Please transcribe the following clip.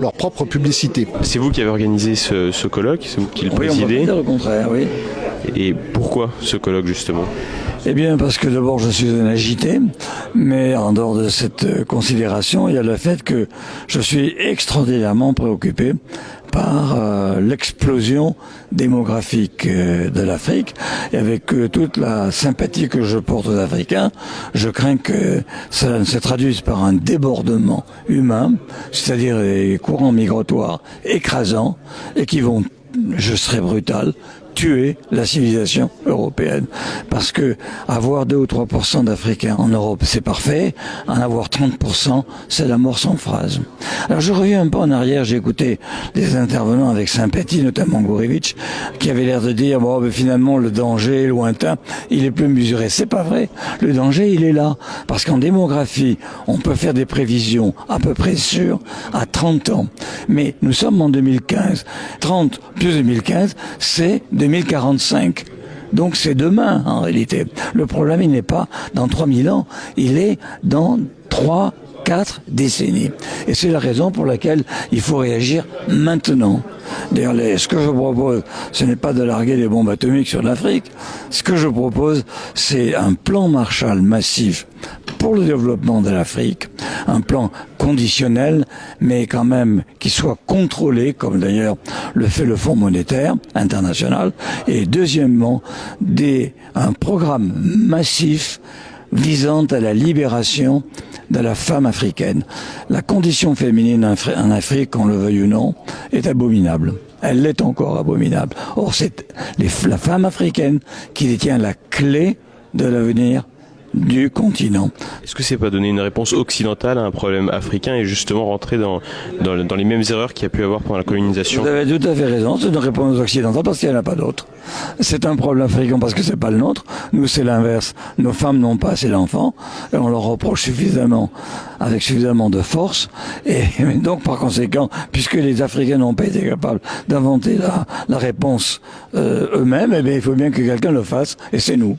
leur propre publicité. C'est vous qui avez organisé ce colloque, c'est vous qui le Oui, on présidez. peut dire le contraire, oui. Et pourquoi ce colloque justement? Eh bien, parce que d'abord, je suis un agité, mais en dehors de cette considération, il y a le fait que je suis extraordinairement préoccupé par l'explosion démographique de l'Afrique. Et avec toute la sympathie que je porte aux Africains, je crains que cela ne se traduise par un débordement humain, c'est-à-dire des courants migratoires écrasants et qui vont, je serai brutal, tuer la civilisation européenne. Parce que avoir 2 ou 3% d'Africains en Europe, c'est parfait. En avoir 30%, c'est la mort sans phrase. Alors je reviens un peu en arrière, j'ai écouté des intervenants avec sympathie, notamment Gourevitch, qui avait l'air de dire, bon, ben, finalement, le danger est lointain, il est plus mesuré. C'est pas vrai. Le danger, il est là. Parce qu'en démographie, on peut faire des prévisions à peu près sûres à 30 ans. Mais nous sommes en 2015. 30 plus 2015, c'est 2045. Donc c'est demain, en réalité. Le problème, il n'est pas dans 3000 ans, il est dans 3-4 décennies. Et c'est la raison pour laquelle il faut réagir maintenant. D'ailleurs, ce que je propose, ce n'est pas de larguer des bombes atomiques sur l'Afrique. Ce que je propose, c'est un plan Marshall massif pour le développement de l'Afrique, un plan conditionnel, mais quand même qui soit contrôlé, comme d'ailleurs le fait le Fonds monétaire international, et deuxièmement, un programme massif visant à la libération de la femme africaine. La condition féminine en Afrique, qu'on le veuille ou non, est abominable. Elle l'est encore abominable. Or, c'est la femme africaine qui détient la clé de l'avenir du continent. Est-ce que c'est pas donner une réponse occidentale à un problème africain et justement rentrer dans les mêmes erreurs qu'il y a pu avoir pendant la colonisation? Vous avez tout à fait raison, c'est une réponse occidentale parce qu'il n'y en a pas d'autre. C'est un problème africain parce que c'est pas le nôtre. Nous, c'est l'inverse. Nos femmes n'ont pas assez d'enfants et on leur reproche suffisamment, avec suffisamment de force. Et donc, par conséquent, puisque les Africains n'ont pas été capables d'inventer la réponse eux-mêmes, eh bien, il faut bien que quelqu'un le fasse et c'est nous.